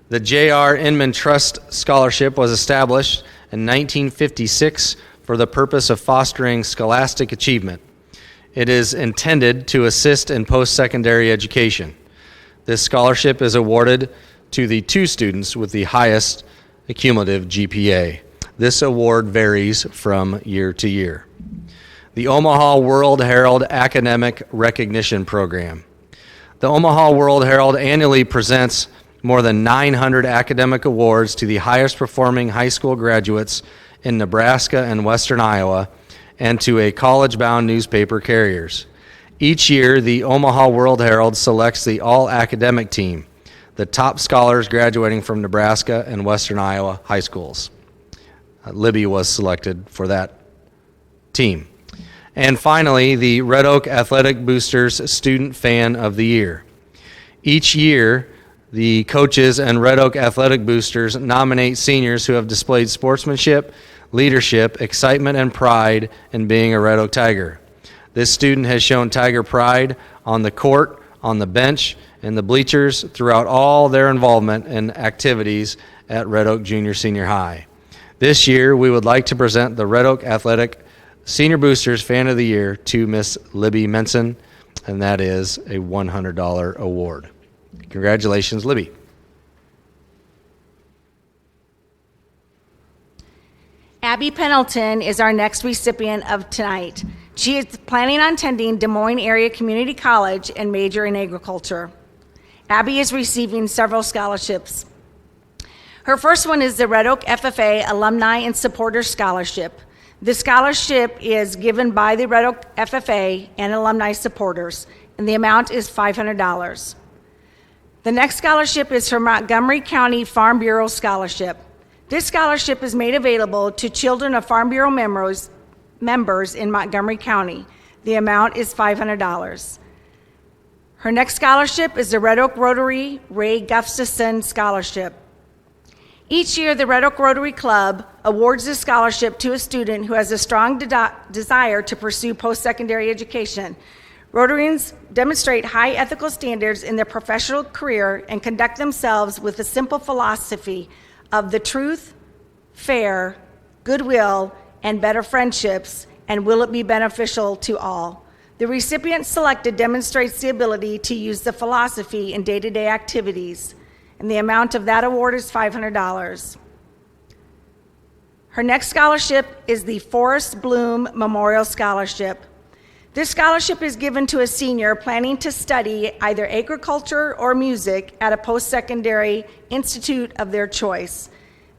The J.R. Inman Trust Scholarship was established in 1956 for the purpose of fostering scholastic achievement. It is intended to assist in post-secondary education. This scholarship is awarded to the 2 students with the highest cumulative GPA. This award varies from year to year. The Omaha World Herald Academic Recognition Program. The Omaha World Herald annually presents more than 900 academic awards to the highest performing high school graduates in Nebraska and Western Iowa, and to a college-bound newspaper carriers. Each year, the Omaha World Herald selects the all-academic team, the top scholars graduating from Nebraska and Western Iowa high schools. Libby was selected for that team. And finally, the Red Oak Athletic Boosters Student Fan of the Year. Each year, the coaches and Red Oak Athletic Boosters nominate seniors who have displayed sportsmanship, leadership, excitement, and pride in being a Red Oak Tiger. This student has shown Tiger pride on the court, on the bench, and the bleachers throughout all their involvement in activities at Red Oak Junior Senior High. This year, we would like to present the Red Oak Athletic Senior Boosters Fan of the Year to Miss Libby Menson, and that is a $100 award. Congratulations, Libby. Abby Pendleton is our next recipient of tonight. She is planning on attending Des Moines Area Community College and major in agriculture. Abby is receiving several scholarships. Her first one is the Red Oak FFA Alumni and Supporters Scholarship. This scholarship is given by the Red Oak FFA and alumni supporters, and the amount is $500. The next scholarship is her Montgomery County Farm Bureau Scholarship. This scholarship is made available to children of Farm Bureau members in Montgomery County. The amount is $500. Her next scholarship is the Red Oak Rotary Ray Gustafson Scholarship. Each year, the Red Oak Rotary Club awards this scholarship to a student who has a strong desire to pursue post-secondary education. Rotarians demonstrate high ethical standards in their professional career and conduct themselves with a simple philosophy of the truth, fair, goodwill, and better friendships, and will it be beneficial to all. The recipient selected demonstrates the ability to use the philosophy in day-to-day activities, and the amount of that award is $500. Her next scholarship is the Forrest Bloom Memorial Scholarship. This scholarship is given to a senior planning to study either agriculture or music at a post-secondary institute of their choice.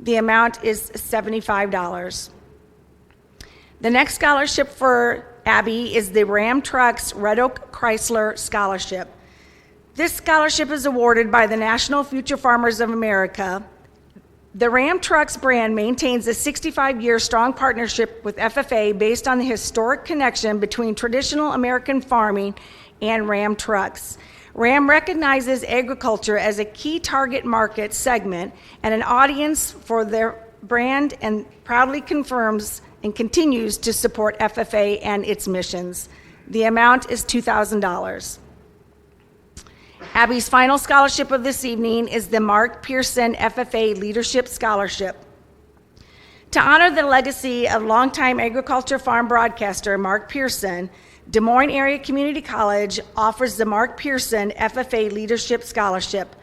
The amount is $75. The next scholarship for Abby is the Ram Trucks Red Oak Chrysler Scholarship. This scholarship is awarded by the National Future Farmers of America. The Ram Trucks brand maintains a 65-year strong partnership with FFA based on the historic connection between traditional American farming and Ram Trucks. Ram recognizes agriculture as a key target market segment and an audience for their brand, and proudly confirms and continues to support FFA and its missions. The amount is $2,000. Abby's final scholarship of this evening is the Mark Pearson FFA Leadership Scholarship. To honor the legacy of longtime agriculture farm broadcaster Mark Pearson, Des Moines Area Community College offers the Mark Pearson FFA Leadership Scholarship.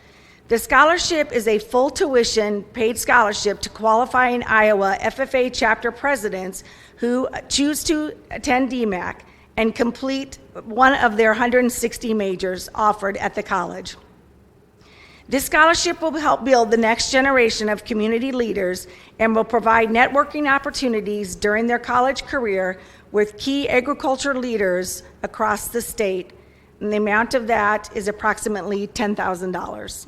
The scholarship is a full tuition paid scholarship to qualifying Iowa FFA chapter presidents who choose to attend DMAC and complete one of their 160 majors offered at the college. This scholarship will help build the next generation of community leaders and will provide networking opportunities during their college career with key agriculture leaders across the state, and the amount of that is approximately $10,000.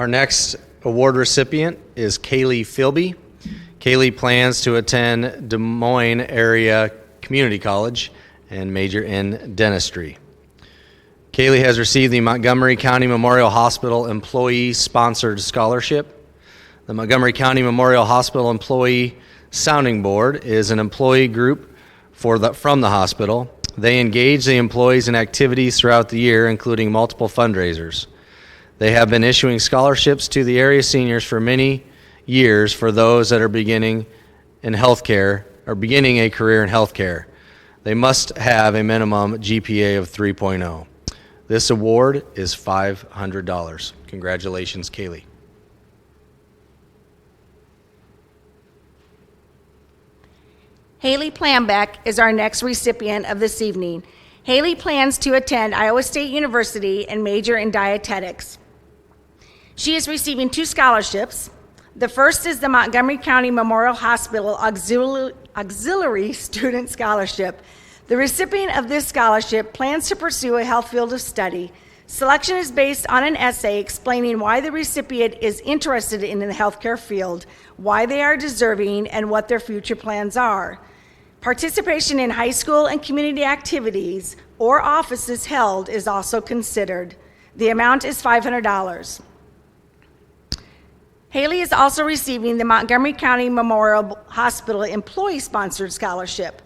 Our next award recipient is Kaylee Philby. Kaylee plans to attend Des Moines Area Community College and major in dentistry. Kaylee has received the Montgomery County Memorial Hospital Employee-Sponsored Scholarship. The Montgomery County Memorial Hospital Employee Sounding Board is an employee group from the hospital. They engage the employees in activities throughout the year, including multiple fundraisers. They have been issuing scholarships to the area seniors for many years for those that are beginning in healthcare or beginning a career in healthcare. They must have a minimum GPA of 3.0. This award is $500. Congratulations, Kaylee. Haley Planbeck is our next recipient of this evening. Haley plans to attend Iowa State University and major in dietetics. She is receiving 2 scholarships. The first is the Montgomery County Memorial Hospital Auxiliary Student Scholarship. The recipient of this scholarship plans to pursue a health field of study. Selection is based on an essay explaining why the recipient is interested in the healthcare field, why they are deserving, and what their future plans are. Participation in high school and community activities or offices held is also considered. The amount is $500. Haley is also receiving the Montgomery County Memorial Hospital Employee-Sponsored Scholarship.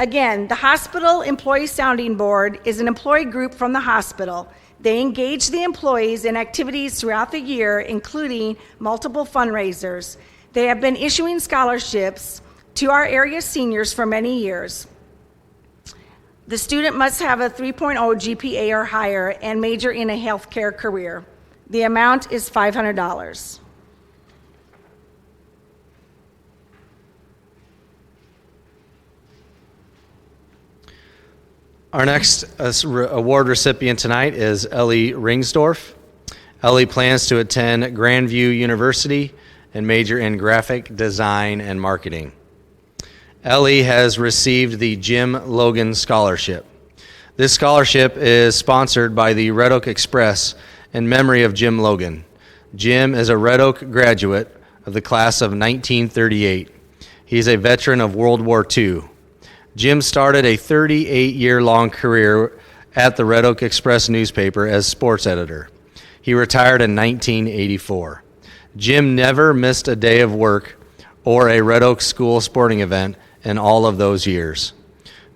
Again, the Hospital Employee Sounding Board is an employee group from the hospital. They engage the employees in activities throughout the year, including multiple fundraisers. They have been issuing scholarships to our area seniors for many years. The student must have a 3.0 GPA or higher and major in a healthcare career. The amount is $500. Our next award recipient tonight is Ellie Ringsdorf. Ellie plans to attend Grandview University and major in graphic design and marketing. Ellie has received the Jim Logan Scholarship. This scholarship is sponsored by the Red Oak Express in memory of Jim Logan. Jim is a Red Oak graduate of the class of 1938. He's a veteran of World War II. Jim started a 38-year-long career at the Red Oak Express newspaper as sports editor. He retired in 1984. Jim never missed a day of work or a Red Oak school sporting event in all of those years.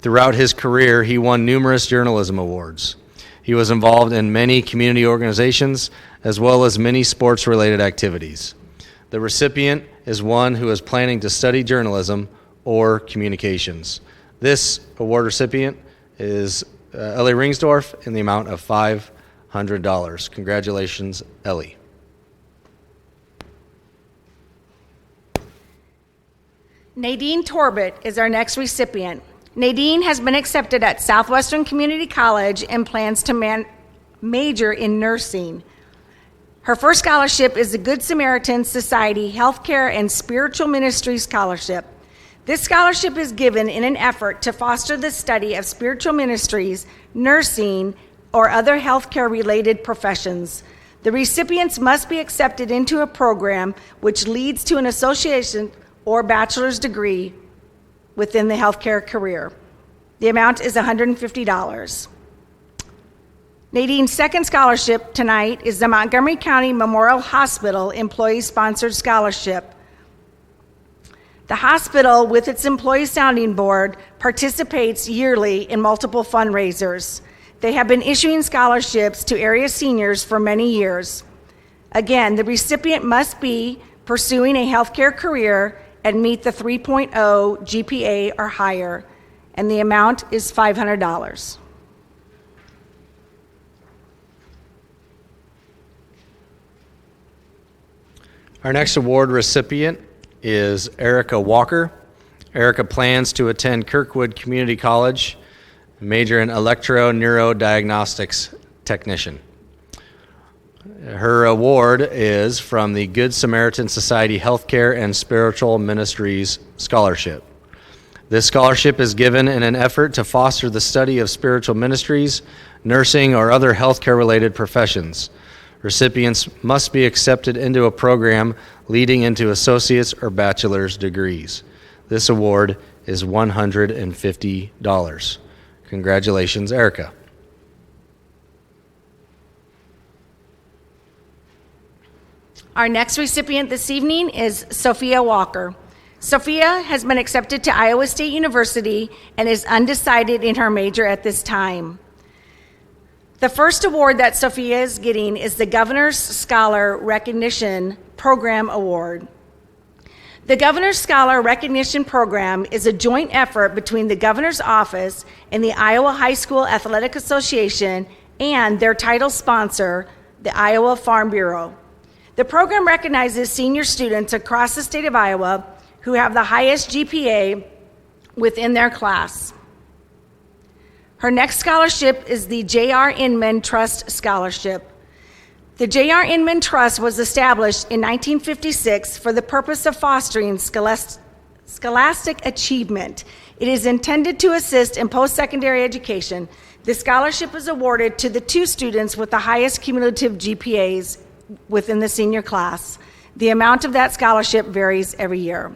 Throughout his career, he won numerous journalism awards. He was involved in many community organizations as well as many sports-related activities. The recipient is one who is planning to study journalism or communications. This award recipient is Ellie Ringsdorf in the amount of $500. Congratulations, Ellie. Nadine Torbett is our next recipient. Nadine has been accepted at Southwestern Community College and plans to major in nursing. Her first scholarship is the Good Samaritan Society Healthcare and Spiritual Ministry Scholarship. This scholarship is given in an effort to foster the study of spiritual ministries, nursing, or other healthcare-related professions. The recipients must be accepted into a program which leads to an association or bachelor's degree within the healthcare career. The amount is $150. Nadine's second scholarship tonight is the Montgomery County Memorial Hospital Employee-Sponsored Scholarship. The hospital, with its employee sounding board, participates yearly in multiple fundraisers. They have been issuing scholarships to area seniors for many years. Again, the recipient must be pursuing a healthcare career and meet the 3.0 GPA or higher, and the amount is $500. Our next award recipient is Erica Walker. Erica plans to attend Kirkwood Community College, major in electro-neurodiagnostics technician. Her award is from the Good Samaritan Society Healthcare and Spiritual Ministries Scholarship. This scholarship is given in an effort to foster the study of spiritual ministries, nursing, or other healthcare-related professions. Recipients must be accepted into a program leading into associate's or bachelor's degrees. This award is $150. Congratulations, Erica. Our next recipient this evening is Sophia Walker. Sophia has been accepted to Iowa State University and is undecided in her major at this time. The first award that Sophia is getting is the Governor's Scholar Recognition Program Award. The Governor's Scholar Recognition Program is a joint effort between the Governor's Office and the Iowa High School Athletic Association and their title sponsor, the Iowa Farm Bureau. The program recognizes senior students across the state of Iowa who have the highest GPA within their class. Her next scholarship is the J.R. Inman Trust Scholarship. The J.R. Inman Trust was established in 1956 for the purpose of fostering scholastic achievement. It is intended to assist in post-secondary education. The scholarship is awarded to the 2 students with the highest cumulative GPAs within the senior class. The amount of that scholarship varies every year.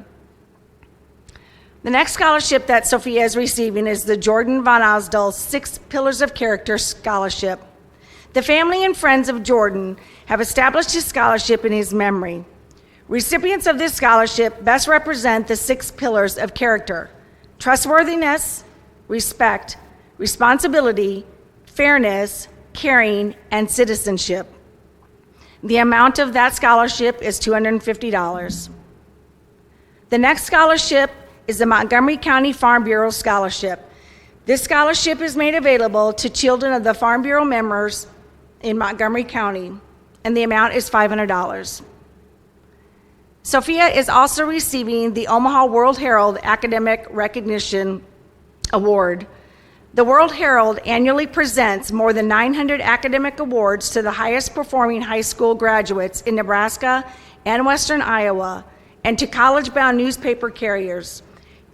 The next scholarship that Sophia is receiving is the Jordan Von Osdal 6 Pillars of Character Scholarship. The family and friends of Jordan have established his scholarship in his memory. Recipients of this scholarship best represent the 6 pillars of character: trustworthiness, respect, responsibility, fairness, caring, and citizenship. The amount of that scholarship is $250. The next scholarship is the Montgomery County Farm Bureau Scholarship. This scholarship is made available to children of the Farm Bureau members in Montgomery County, and the amount is $500. Sophia is also receiving the Omaha World Herald Academic Recognition Award. The World Herald annually presents more than 900 academic awards to the highest performing high school graduates in Nebraska and Western Iowa, and to college-bound newspaper carriers.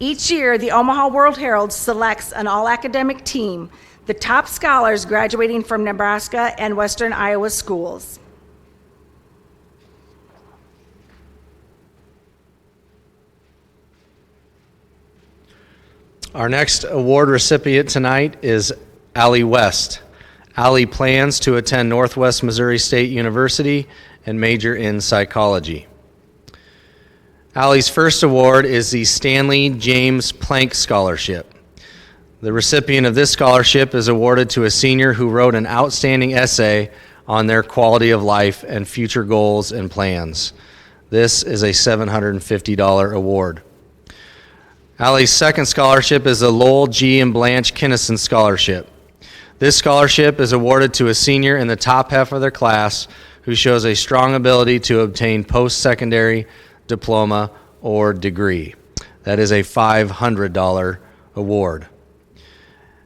Each year, the Omaha World Herald selects an all-academic team, the top scholars graduating from Nebraska and Western Iowa schools. Our next award recipient tonight is Allie West. Allie plans to attend Northwest Missouri State University and major in psychology. Allie's first award is the Stanley James Plank Scholarship. The recipient of this scholarship is awarded to a senior who wrote an outstanding essay on their quality of life and future goals and plans. This is a $750 award. Allie's second scholarship is the Lowell G. and Blanche Kinnison Scholarship. This scholarship is awarded to a senior in the top half of their class who shows a strong ability to obtain post-secondary diploma or degree. That is a $500 award.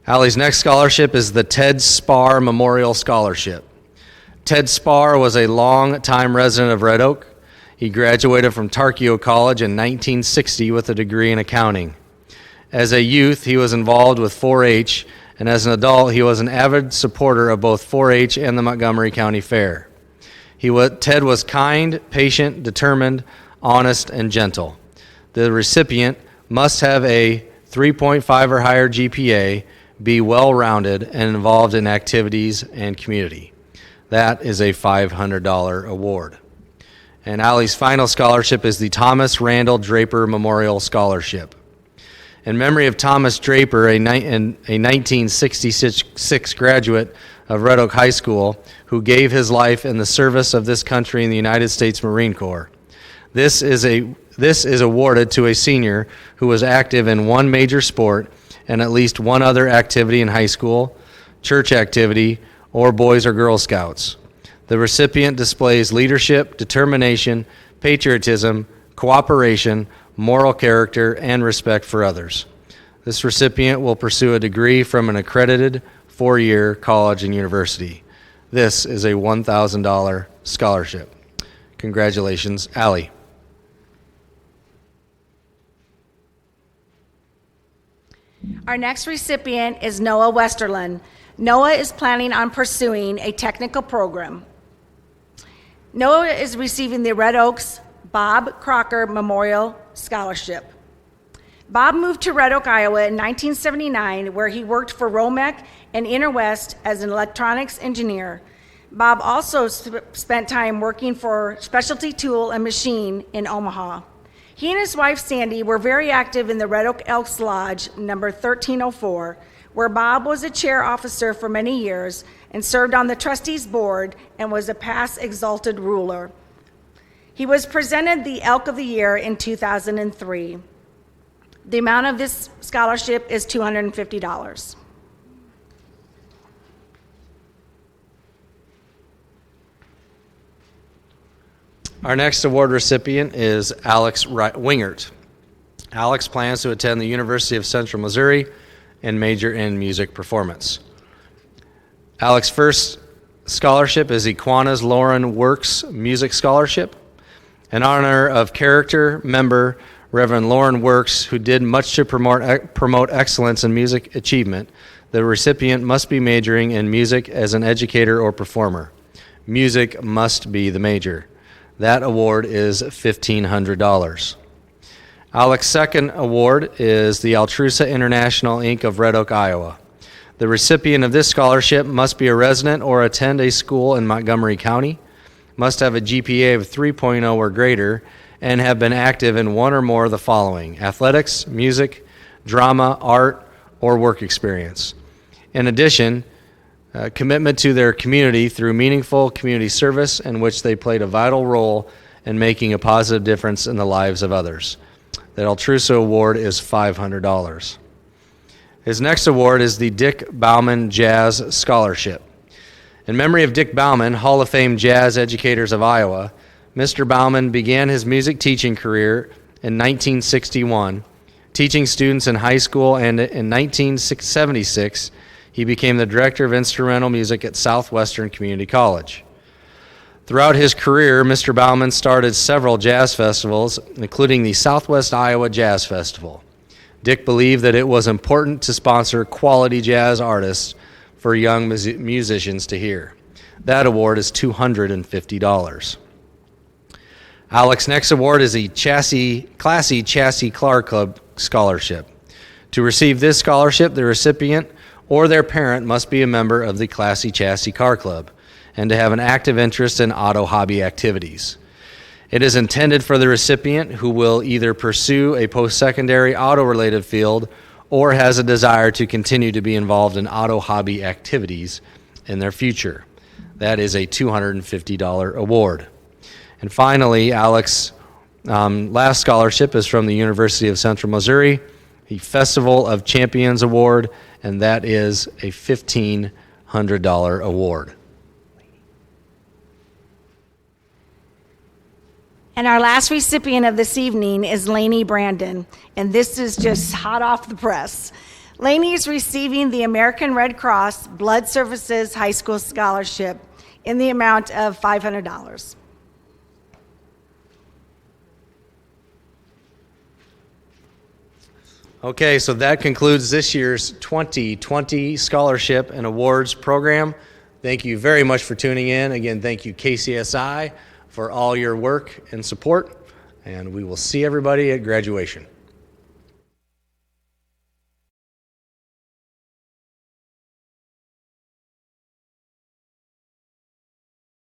Allie's next scholarship is the Ted Spar Memorial Scholarship. Ted Spar was a long-time resident of Red Oak. He graduated from Tarkio College in 1960 with a degree in accounting. As a youth, he was involved with 4-H, and as an adult, he was an avid supporter of both 4-H and the Montgomery County Fair. Ted was kind, patient, determined, honest, and gentle. The recipient must have a 3.5 or higher GPA, be well-rounded, and involved in activities and community. That is a $500 award. And Allie's final scholarship is the Thomas Randall Draper Memorial Scholarship. In memory of Thomas Draper, a 1966 graduate of Red Oak High School who gave his life in the service of this country in the United States Marine Corps. This is awarded to a senior who was active in one major sport and at least one other activity in high school, church activity, or Boys or Girl Scouts. The recipient displays leadership, determination, patriotism, cooperation, moral character, and respect for others. This recipient will pursue a degree from an accredited 4-year college and university. This is a $1,000 scholarship. Congratulations, Allie. Our next recipient is Noah Westerlund. Noah is planning on pursuing a technical program. Noah is receiving the Red Oaks Bob Crocker Memorial Scholarship. Bob moved to Red Oak, Iowa in 1979, where he worked for Romeck and Interwest as an electronics engineer. Bob also spent time working for Specialty Tool and Machine in Omaha. He and his wife, Sandy, were very active in the Red Oak Elks Lodge, number 1304, where Bob was a chair officer for many years and served on the trustees board and was a past exalted ruler. He was presented the Elk of the Year in 2003. The amount of this scholarship is $250. Our next award recipient is Alex Wingert. Alex plans to attend the University of Central Missouri and major in music performance. Alex's first scholarship is Equana's Lauren Works Music Scholarship. In honor of character member Reverend Lauren Works, who did much to promote excellence in music achievement, the recipient must be majoring in music as an educator or performer. Music must be the major. That award is $1,500. Alex's second award is the Altrusa International Inc. of Red Oak, Iowa. The recipient of this scholarship must be a resident or attend a school in Montgomery County, must have a GPA of 3.0 or greater, and have been active in one or more of the following: athletics, music, drama, art, or work experience. In addition, commitment to their community through meaningful community service in which they played a vital role in making a positive difference in the lives of others. That Altrusa Award is $500. His next award is the Dick Bauman Jazz Scholarship. In memory of Dick Bauman, Hall of Fame jazz educators of Iowa, Mr. Bauman began his music teaching career in 1961, teaching students in high school, and in 1976, he became the director of instrumental music at Southwestern Community College. Throughout his career, Mr. Bauman started several jazz festivals, including the Southwest Iowa Jazz Festival. Dick believed that it was important to sponsor quality jazz artists for young musicians to hear. That award is $250. Alex's next award is the Classy Chassis Car Club Scholarship. To receive this scholarship, the recipient or their parent must be a member of the Classy Chassis Car Club and to have an active interest in auto hobby activities. It is intended for the recipient who will either pursue a post-secondary auto-related field or has a desire to continue to be involved in auto hobby activities in their future. That is a $250 award. And finally, Alex's last scholarship is from the University of Central Missouri, the Festival of Champions Award, and that is a $1,500 award. And our last recipient of this evening is Lainey Brandon, and this is just hot off the press. Lainey is receiving the American Red Cross Blood Services High School Scholarship in the amount of $500. Okay, so that concludes this year's 2020 Scholarship and Awards program. Thank you very much for tuning in. Again, thank you, KCSI, for all your work and support, and we will see everybody at graduation.